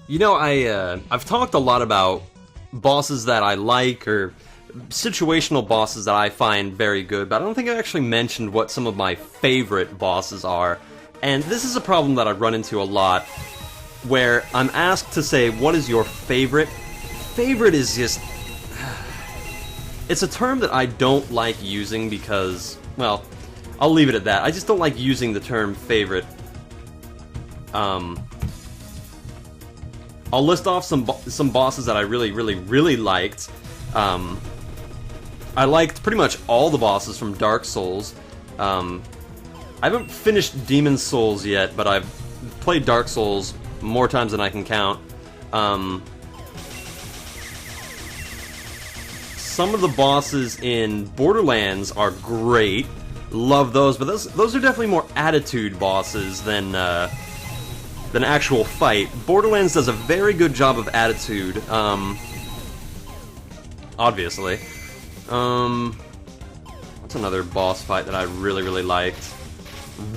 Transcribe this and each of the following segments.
You know, I've talked a lot about bosses that I like, or situational bosses that I find very good, but I don't think I actually mentioned what some of my favorite bosses are. And this is a problem that I run into a lot, where I'm asked to say, what is your favorite? Favorite is just... It's a term that I don't like using because, well, I'll leave it at that. I just don't like using the term favorite. I'll list off some bosses that I really liked. I liked pretty much all the bosses from Dark Souls. I haven't finished Demon Souls yet, but I've played Dark Souls more times than I can count. Some of the bosses in Borderlands are great. Love those, but those are definitely more attitude bosses than actual fight. Borderlands does a very good job of attitude, obviously. What's another boss fight that I really liked?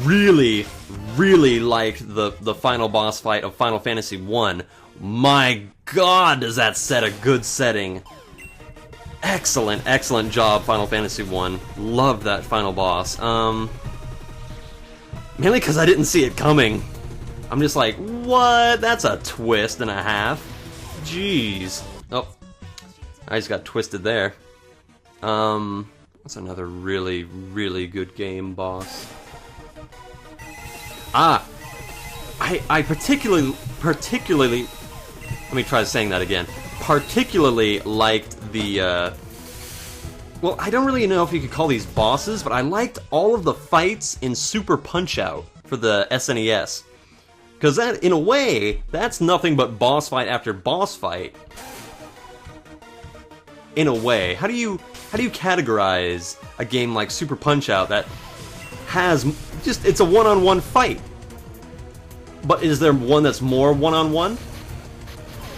Really liked the final boss fight of Final Fantasy 1. My god, does that set a good setting. Excellent job, Final Fantasy 1. Loved that final boss. Mainly because I didn't see it coming. I'm just like, what? That's a twist and a half. Jeez. Oh, I just got twisted there. What's another really good game boss? I particularly, let me try saying that again. Particularly liked the, well, I don't really know if you could call these bosses, but I liked all of the fights in Super Punch-Out for the SNES. Because that, in a way, that's nothing but boss fight after boss fight. In a way. How do you categorize a game like Super Punch-Out that has just, it's a one-on-one fight? But is there one that's more one-on-one?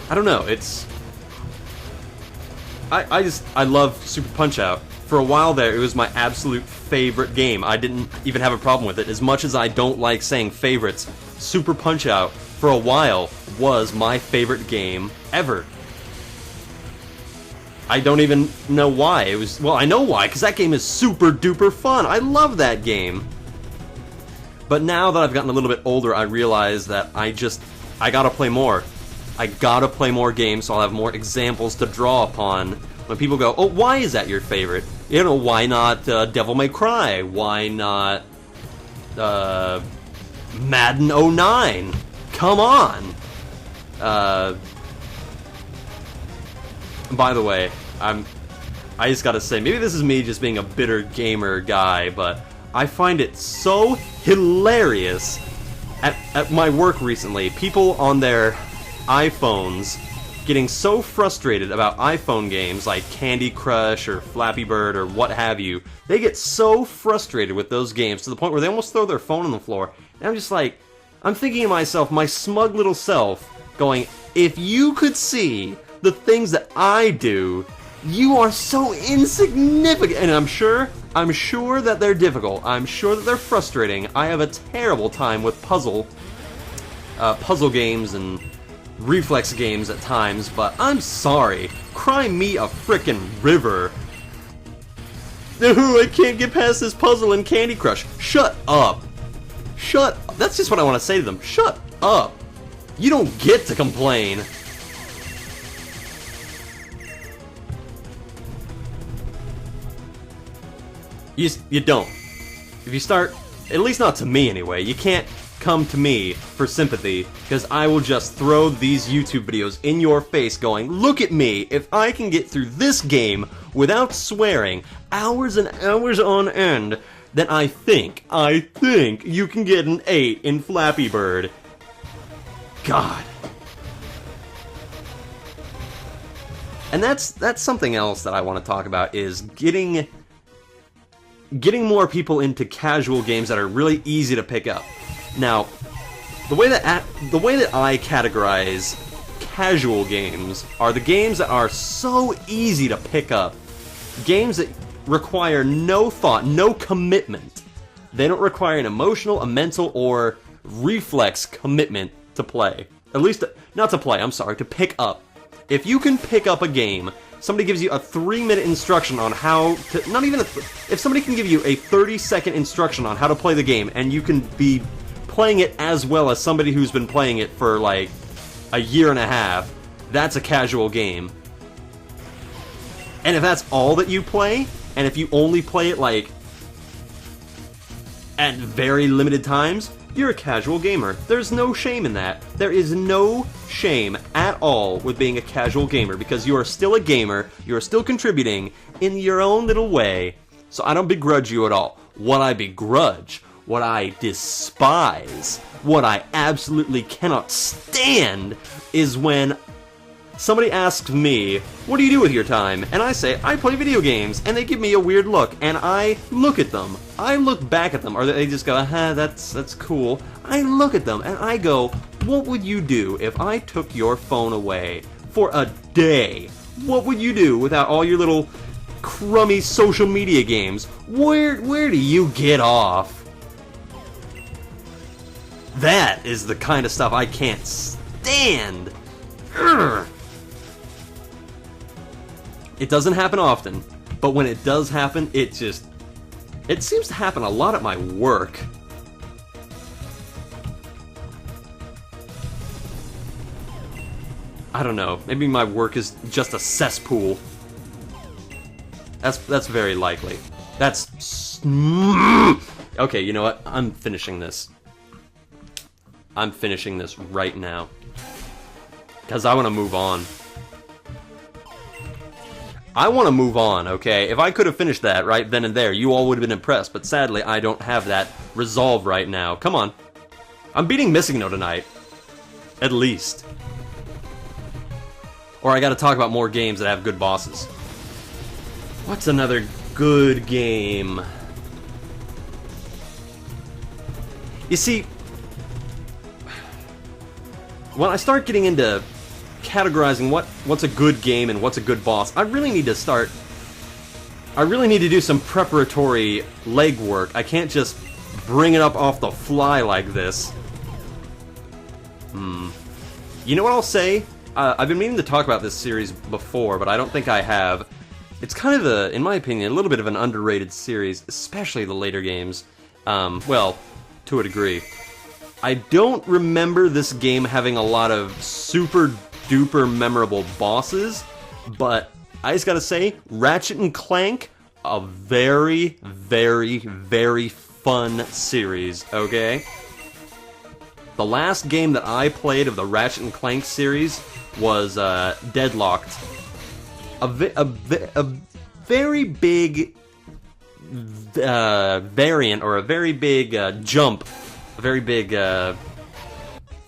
I don't know, it's... I love Super Punch-Out. For a while there, it was my absolute favorite game. I didn't even have a problem with it. As much as I don't like saying favorites, Super Punch-Out, for a while, was my favorite game ever. I don't even know why. It was, well, I know why, because that game is super duper fun. I love that game. But now that I've gotten a little bit older, I realize that I gotta play more. I gotta play more games, so I'll have more examples to draw upon. When people go, oh, why is that your favorite? You know, why not Devil May Cry? Why not Madden '09? Come on! By the way, I just gotta say, maybe this is me just being a bitter gamer guy, but I find it so hilarious at my work recently. People on their iPhones getting so frustrated about iPhone games like Candy Crush or Flappy Bird or what have you. They get so frustrated with those games to the point where they almost throw their phone on the floor. And I'm just like, I'm thinking to myself, my smug little self, going, if you could see the things that I do, you are so insignificant. And I'm sure that they're difficult. I'm sure that they're frustrating. I have a terrible time with puzzle games and reflex games at times, but I'm sorry. Cry me a frickin' river. I can't get past this puzzle in Candy Crush. Shut up. Shut up. That's just what I want to say to them. Shut up. You don't get to complain. You don't. If you start, at least not to me anyway, you can't come to me for sympathy, because I will just throw these YouTube videos in your face going, look at me, if I can get through this game without swearing hours and hours on end, then I think you can get an 8 in Flappy Bird. God. And that's something else that I want to talk about, is getting more people into casual games that are really easy to pick up. Now, the way that I categorize casual games are the games that are so easy to pick up. Games that require no thought, no commitment. They don't require an emotional, a mental, or reflex commitment to play. At least, not to play, I'm sorry, to pick up. If you can pick up a game, somebody gives you a 3-minute instruction on how to, not even if somebody can give you a 30-second instruction on how to play the game, and you can be playing it as well as somebody who's been playing it for like a year and a half, that's a casual game. And if that's all that you play, and if you only play it like at very limited times, you're a casual gamer. There's no shame in that. There is no shame at all with being a casual gamer, because you are still a gamer, you are still contributing in your own little way. So I don't begrudge you at all. What I begrudge, what I despise, what I absolutely cannot stand is when somebody asks me, what do you do with your time? And I say, I play video games. And they give me a weird look. And I look at them. I look back at them. Or they just go, that's cool. I look at them and I go, what would you do if I took your phone away for a day? What would you do without all your little crummy social media games? Where do you get off? That is the kind of stuff I can't stand. Urgh. It doesn't happen often, but when it does happen, it seems to happen a lot at my work. I don't know, maybe my work is just a cesspool. That's very likely. That's... Okay, you know what? I'm finishing this. I'm finishing this right now. Because I want to move on. I want to move on, okay? If I could have finished that right then and there, you all would have been impressed, but sadly, I don't have that resolve right now. Come on. I'm beating Missing No tonight. At least. Or I gotta talk about more games that have good bosses. What's another good game? You see, when I start getting into categorizing what's a good game and what's a good boss, I really need to do some preparatory legwork. I can't just bring it up off the fly like this. You know what I'll say? I've been meaning to talk about this series before, but I don't think I have. It's kind of in my opinion, a little bit of an underrated series, especially the later games. Well, to a degree. I don't remember this game having a lot of super duper memorable bosses, but I just gotta say, Ratchet and Clank, a very, very, very fun series, okay? The last game that I played of the Ratchet and Clank series was Deadlocked. A very big variant, or a very big jump. A very big,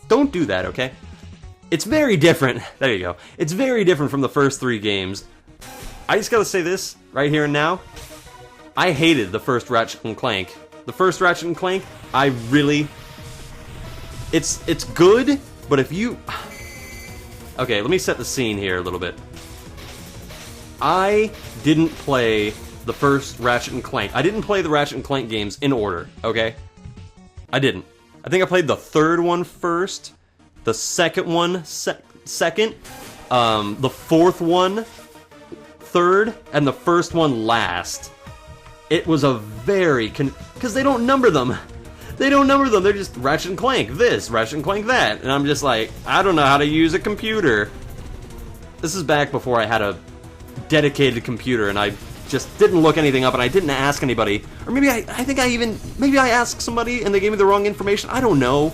don't do that, okay? It's very different. There you go. It's very different from the first 3 games. I just gotta say this, right here and now. I hated the first Ratchet and Clank. The first Ratchet and Clank, I really... It's good, but if you... Okay, let me set the scene here a little bit. I didn't play the first Ratchet and Clank. I didn't play the Ratchet and Clank games in order, okay? I didn't. I think I played the third one first, the second one second, the fourth one third, and the first one last. It was a very... Because they don't number them. They don't number them. They're just Ratchet and Clank this, Ratchet and Clank that. And I'm just like, I don't know how to use a computer. This is back before I had a dedicated computer, and I just didn't look anything up, and I didn't ask anybody. Or maybe maybe I asked somebody and they gave me the wrong information. I don't know.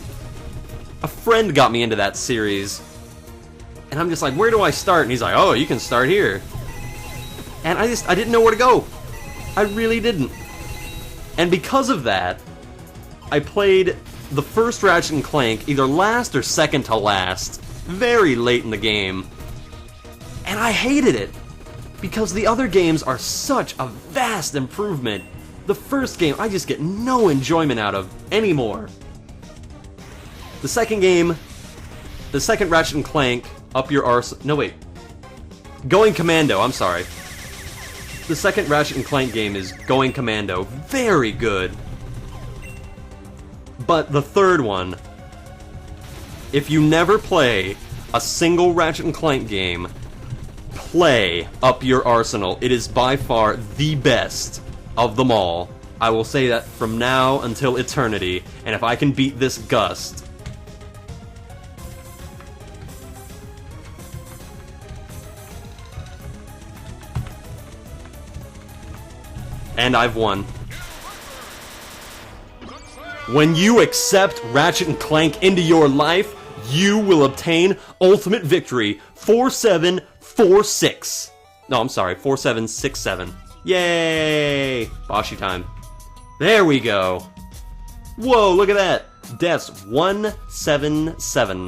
A friend got me into that series. And I'm just like, where do I start? And he's like, oh, you can start here. And I didn't know where to go. I really didn't. And because of that, I played the first Ratchet and Clank either last or second to last, very late in the game. And I hated it. Because the other games are such a vast improvement. The first game, I just get no enjoyment out of anymore. The second game, the second Ratchet and Clank, Up Your Arse... No, wait. Going Commando, I'm sorry. The second Ratchet and Clank game is Going Commando. Very good. But the third one... If you never play a single Ratchet & Clank game, play Up Your Arsenal. It is by far the best of them all. I will say that from now until eternity, and if I can beat this Gust... And I've won. When you accept Ratchet & Clank into your life, you will obtain ultimate victory 4746. No, I'm sorry, 4767. Yay! Boshy time. There we go. Whoa, look at that. Deaths 177.